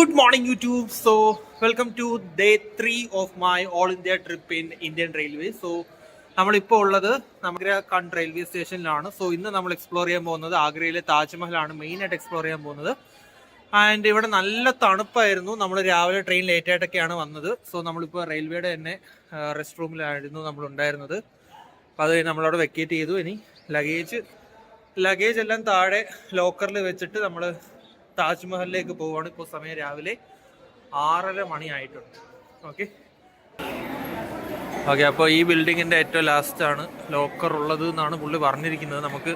Good morning, YouTube. So, welcome to day 3 of my all India trip in Indian Railways. So, നമ്മളിപ്പോൾ ഉള്ളത് നമ്മുടെ കണ്ട് railway സ്റ്റേഷനിലാണ്. So ഇന്ന് നമ്മൾ എക്സ്പ്ലോർ ചെയ്യാൻ പോകുന്നത് ആഗ്രയിലെ താജ്മഹലാണ് മെയിനായിട്ട് എക്സ്പ്ലോർ ചെയ്യാൻ പോകുന്നത്. ആൻഡ് ഇവിടെ നല്ല തണുപ്പായിരുന്നു. നമ്മൾ രാവിലെ ട്രെയിൻ ലേറ്റ് ആയിട്ടൊക്കെയാണ് വന്നത്. സോ നമ്മളിപ്പോൾ റെയിൽവേയുടെ തന്നെ റെസ്റ്റ് റൂമിലായിരുന്നു നമ്മൾ ഉണ്ടായിരുന്നത്. അപ്പോൾ അത് നമ്മളവിടെ വെക്കേറ്റ് ചെയ്തു. ഇനി ലഗേജ് എല്ലാം താഴെ ലോക്കറിൽ വെച്ചിട്ട് നമ്മൾ താജ്മഹലിലേക്ക് പോവുകയാണ്. ഇപ്പോൾ സമയം രാവിലെ 6:30 മണിയായിട്ടുണ്ട്. ഓക്കെ, അപ്പോൾ ഈ ബിൽഡിങ്ങിൻ്റെ ഏറ്റവും ലാസ്റ്റാണ് ലോക്കർ ഉള്ളത് എന്നാണ് പുള്ളി പറഞ്ഞിരിക്കുന്നത്. നമുക്ക്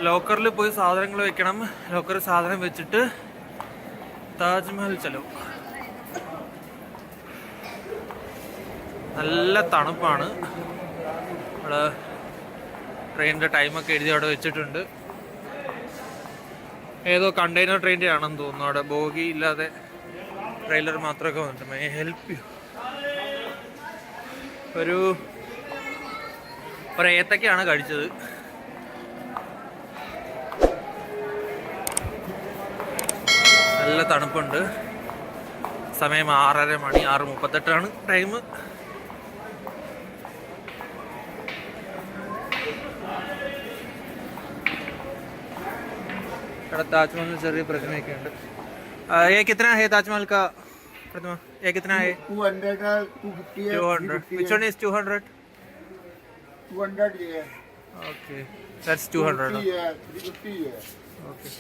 ലോക്കറിൽ പോയി സാധനങ്ങൾ വെക്കണം. ലോക്കറിൽ സാധനം വെച്ചിട്ട് താജ്മഹൽ ചെലവും. നല്ല തണുപ്പാണ്. അവിടെ ട്രെയിനിൻ്റെ ടൈമൊക്കെ എഴുതി അവിടെ വെച്ചിട്ടുണ്ട്. ഏതോ കണ്ടെയ്നർ ട്രെയിനിൻ്റെ ആണെന്ന് തോന്നുന്നു. അവിടെ ബോഗി ഇല്ലാതെ ട്രെയിലർ മാത്രമൊക്കെ വന്നിട്ട് മേ ഹെൽപ്പ് യു. ഒരു ഏത്തക്കയാണ് കഴിച്ചത്. നല്ല തണുപ്പുണ്ട്. സമയം 6:30 മണി, 6:38 ടൈം. ഇവിടെ ताजमहल में ചെറിയ പ്രതിമയൊക്കെ ഉണ്ട്. ये कितना है ताजमहल का प्रतिमा? ये कितना है? 200 250 है. 200. Which one is 200? 200 है. Okay, that's 200. 350 है. 350 है. Okay.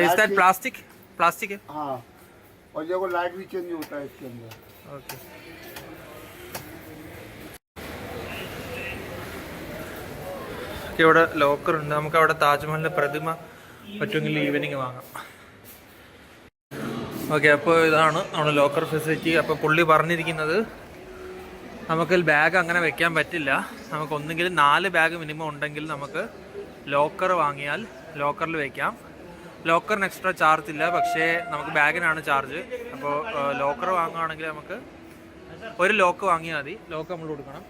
Is that plastic? Plastic है? हाँ. और देखो लाइट भी चेंज होता है इसके अंदर. Okay. ഇവിടെ ലോക്കർ ഉണ്ട്. നമുക്ക് അവിടെ താജ്മഹലിന്റെ പ്രതിമ പറ്റുമെങ്കിൽ ഈവനിങ് വാങ്ങാം. ഓക്കെ, അപ്പോൾ ഇതാണ് നമ്മുടെ ലോക്കർ ഫെസിലിറ്റി. അപ്പോൾ പുള്ളി പറഞ്ഞിരിക്കുന്നത് നമുക്ക് ബാഗ് അങ്ങനെ വെക്കാൻ പറ്റില്ല. നമുക്ക് ഒന്നെങ്കിൽ 4 ബാഗ് മിനിമം ഉണ്ടെങ്കിൽ നമുക്ക് ലോക്കർ വാങ്ങിയാൽ ലോക്കറിൽ വെക്കാം. ലോക്കറിന് എക്സ്ട്രാ ചാർജ് ഇല്ല, പക്ഷേ നമുക്ക് ബാഗിനാണ് ചാർജ്. അപ്പോൾ ലോക്കർ വാങ്ങുകയാണെങ്കിൽ നമുക്ക് ഒരു ലോക്ക് വാങ്ങിയാൽ മതി. ലോക്ക് നമ്മൾ കൊടുക്കണം.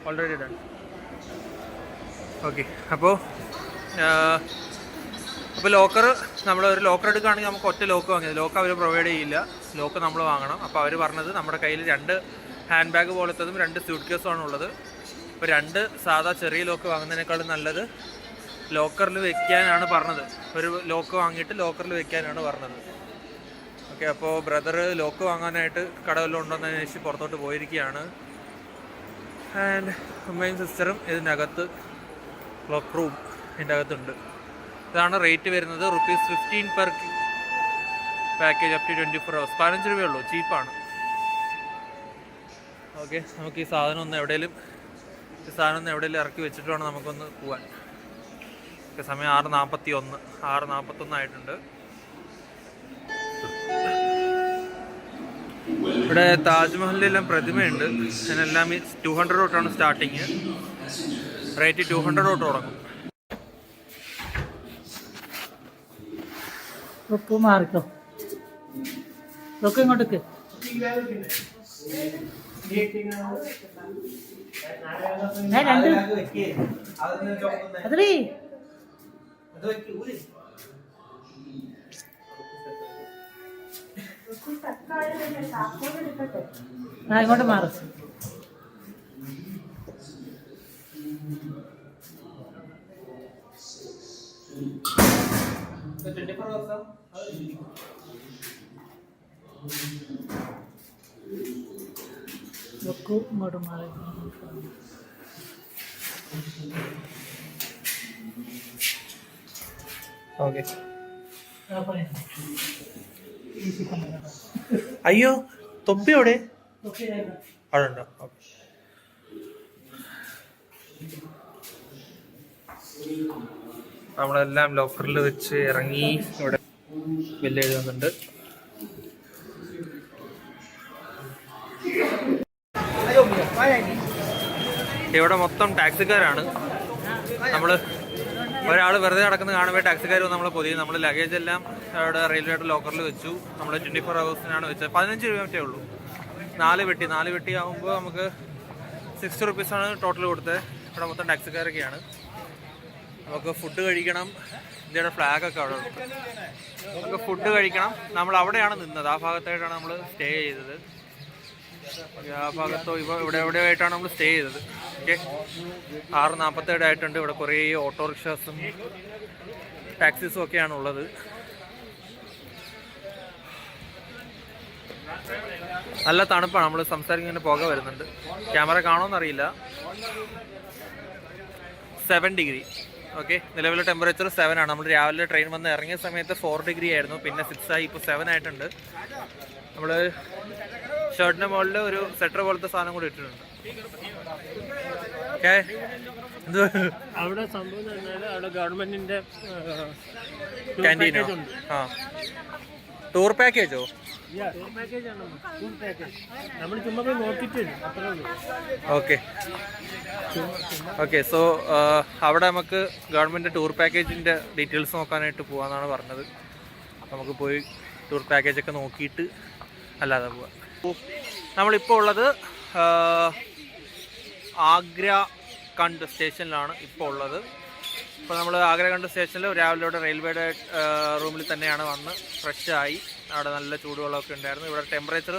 Already done. ഓക്കെ, അപ്പോൾ ലോക്കർ ഒരു ലോക്കർ എടുക്കുകയാണെങ്കിൽ നമുക്ക് ഒറ്റ ലോക്ക് വാങ്ങിയത്. ലോക്ക് അവർ പ്രൊവൈഡ് ചെയ്യില്ല, ലോക്ക് നമ്മൾ വാങ്ങണം. അപ്പോൾ അവർ പറഞ്ഞത് നമ്മുടെ കയ്യിൽ 2 ഹാൻഡ് ബാഗ് പോലത്തതും 2 സ്യൂട്ട് കേസുമാണ് ഉള്ളത്. അപ്പോൾ 2 സാധാ ചെറിയ ലോക്ക് വാങ്ങുന്നതിനേക്കാളും നല്ലത് ലോക്കറിൽ വെക്കാനാണ് പറഞ്ഞത്. ഒരു ലോക്ക് വാങ്ങിയിട്ട് ലോക്കറിൽ വെക്കാനാണ് പറഞ്ഞത്. ഓക്കെ, അപ്പോൾ ബ്രദർ ലോക്ക് വാങ്ങാനായിട്ട് കട വല്ലതും ഉണ്ടോയെന്ന് അന്വേഷിച്ച് പുറത്തോട്ട് പോയിരിക്കുകയാണ്. ആൻഡ് അമ്മയും സിസ്റ്ററും ഇതിനകത്ത് ക്ലോക്ക് റൂം ഇതിൻ്റെ അകത്തുണ്ട്. ഇതാണ് റേറ്റ് വരുന്നത്. ₹15 per package up to 24 hours. 15 രൂപയുള്ളൂ, ചീപ്പാണ്. ഓക്കെ, നമുക്ക് ഈ സാധനം ഒന്ന് എവിടെയെങ്കിലും ഇറക്കി വെച്ചിട്ട് വേണം നമുക്കൊന്ന് പോകാൻ. ഓക്കെ, സമയം 6:41 ആയിട്ടുണ്ട്. ഇവിടെ താജ്മഹലിലെല്ലാം പ്രതിമയുണ്ട്. അതിനെല്ലാം 200 തൊട്ടാണ് സ്റ്റാർട്ടിങ്. റേറ്റ് 200 തൊട്ട് തുടങ്ങും. മാറിക്കോ, ഇങ്ങോട്ടേക്ക്. അതേ ഇങ്ങോട്ട് മാറി. ഇങ്ങോട്ട് മാറി. ഓക്കെ, അയ്യോ തൊപ്പി എവിടെ? അവിടെ ഉണ്ടോ? ഓക്കെ, നമ്മളെല്ലാം ലോക്കറിൽ വെച്ച് ഇറങ്ങി. ഇവിടെ ബില്ല് എഴുതുന്നുണ്ട്. ഇവിടെ മൊത്തം ടാക്സിക്കാരാണ്. ഒരാൾ വെറുതെ നടക്കുന്നത് കാണുമ്പോൾ ടാക്സിക്കാർ നമ്മളെ പൊതിയും. നമ്മൾ ലഗേജ് എല്ലാം അവിടെ റെയിൽവേയുടെ ലോക്കറിൽ വെച്ചു. നമ്മൾ 24 hours വെച്ചത്. 15 രൂപ മറ്റേ ഉള്ളൂ. 4 പെട്ടി ആകുമ്പോൾ നമുക്ക് 60 rupees ആണ് ടോട്ടൽ കൊടുത്തത്. ഇവിടെ മൊത്തം ടാക്സിക്കാരൊക്കെയാണ്. നമുക്ക് ഫുഡ് കഴിക്കണം. ഇന്ത്യയുടെ ഫ്ലാഗൊക്കെ അവിടെ ഉണ്ട്. നമുക്ക് ഫുഡ് കഴിക്കണം. നമ്മൾ അവിടെയാണ് നിന്നത്. ആ ഭാഗത്തായിട്ടാണ് നമ്മൾ സ്റ്റേ ചെയ്തത്. ആ ഭാഗത്തോ ഇവിടെ എവിടെയായിട്ടാണ് നമ്മൾ സ്റ്റേ ചെയ്തത്. ഓക്കെ, 6:47 ആയിട്ടുണ്ട്. ഇവിടെ കുറേ ഓട്ടോറിക്ഷാസും ടാക്സീസും ഒക്കെയാണ് ഉള്ളത്. നല്ല തണുപ്പാണ്. നമ്മൾ സംസാരിക്കുന്ന പുക വരുന്നുണ്ട്. ക്യാമറ കാണുമെന്നറിയില്ല. 7 ഡിഗ്രി. ഓക്കെ, നിലവിലെ ടെമ്പറേച്ചർ 7 ആണ്. നമ്മൾ രാവിലെ ട്രെയിൻ വന്ന് ഇറങ്ങിയ സമയത്ത് 4 ഡിഗ്രി ആയിരുന്നു. പിന്നെ 6 ആയി, ഇപ്പോൾ 7 ആയിട്ടുണ്ട്. നമ്മൾ ഷർട്ടിൻ്റെ മുകളിൽ ഒരു സെറ്റർ പോലത്തെ സാധനം കൂടി ഇട്ടിട്ടുണ്ട്. ഓക്കെ, എന്ത് അവിടെ സംഭവം അവിടെ ഗവൺമെന്റിന്റെ ക്യാൻറ്റീനോ? ആ, ടൂർ പാക്കേജോ? ടൂർ പാക്കേജ് ആണ്. ടൂർ പാക്കേജ് നമ്മൾ ചുമ്മാ പോയി നോക്കിയിട്ട് അത്രേ ഉള്ളൂ. Okay okay. സോ അവിടെ നമുക്ക് ഗവൺമെൻറ് ടൂർ പാക്കേജിൻ്റെ ഡീറ്റെയിൽസ് നോക്കാനായിട്ട് പോകാമെന്നാണ് പറഞ്ഞത്. നമുക്ക് പോയി ടൂർ പാക്കേജൊക്കെ നോക്കിയിട്ട് അല്ലാതെ പോവാം. നമ്മളിപ്പോൾ ഉള്ളത് ആഗ്ര കണ്ട് സ്റ്റേഷനിലാണ് ഇപ്പോൾ ഉള്ളത്. ഇപ്പോൾ നമ്മൾ ആഗ്ര കണ്ട് സ്റ്റേഷനിൽ രാവിലെ റെയിൽവേയുടെ റൂമിൽ തന്നെയാണ് വന്ന് ഫ്രഷായി. അവിടെ നല്ല ചൂടുവെള്ളമൊക്കെ ഉണ്ടായിരുന്നു. ഇവിടെ ടെമ്പറേച്ചർ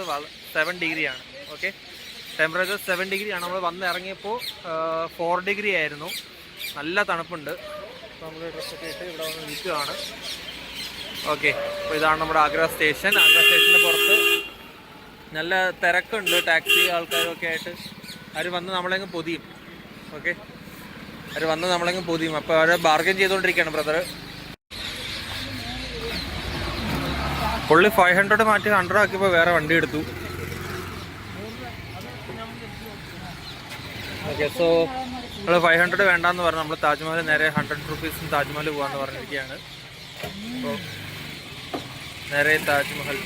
7 ഡിഗ്രിയാണ്. ഓക്കെ, ടെമ്പറേച്ചർ 7 ഡിഗ്രിയാണ്. നമ്മൾ വന്ന് ഇറങ്ങിയപ്പോൾ 4 ഡിഗ്രി ആയിരുന്നു. നല്ല തണുപ്പുണ്ട്. അപ്പോൾ നമ്മൾ ഡ്രസ്സൊക്കെ ഇട്ട് ഇവിടെ വന്ന് നിൽക്കുകയാണ്. ഓക്കെ, അപ്പോൾ ഇതാണ് നമ്മുടെ ആഗ്ര സ്റ്റേഷൻ. ആഗ്ര സ്റ്റേഷൻ്റെ പുറത്ത് നല്ല തിരക്കുണ്ട്. ടാക്സി ആൾക്കാരൊക്കെ ആയിട്ട് അവർ വന്ന് നമ്മളെങ്ങ് പൊതിയും. ഓക്കെ, അവർ വന്ന് നമ്മളെങ്ങ് പൊതിയും. അപ്പോൾ അവർ ബാർഗൻ ചെയ്തുകൊണ്ടിരിക്കുകയാണ് ബ്രദർ. പുള്ളി 500 മാറ്റി 100 ആക്കിയപ്പോൾ വേറെ വണ്ടി എടുത്തു. ഓക്കെ, സോ നമ്മൾ 500 വേണ്ടാന്ന് പറഞ്ഞു. നമ്മൾ താജ്മഹൽ നേരെ 100 റുപ്പീസിന് താജ്മഹൽ പോകാമെന്ന് പറഞ്ഞിരിക്കുകയാണ്. അപ്പോൾ നേരെ താജ്മഹൽ,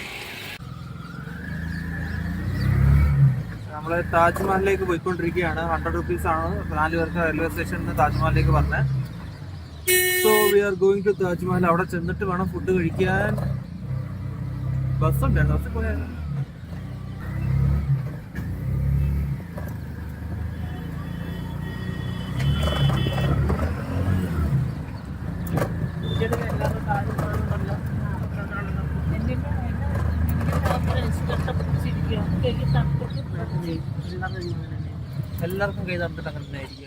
നമ്മൾ താജ്മഹലിലേക്ക് പോയിക്കൊണ്ടിരിക്കുകയാണ്. 100 റുപ്പീസാണ് 4 പേർക്ക് റെയിൽവേ സ്റ്റേഷനിൽ നിന്ന് താജ്മഹലിലേക്ക് പറഞ്ഞത്. So we are going to Taj Mahal. അവിടെ ചെന്നിട്ട് വേണം ഫുഡ് കഴിക്കാൻ. ബസ്സുണ്ട്, ബസ്സിൽ പോയാൽ എല്ലാവർക്കും കൈ തന്നിട്ട് അങ്ങനെ തന്നെ ആയിരിക്കും.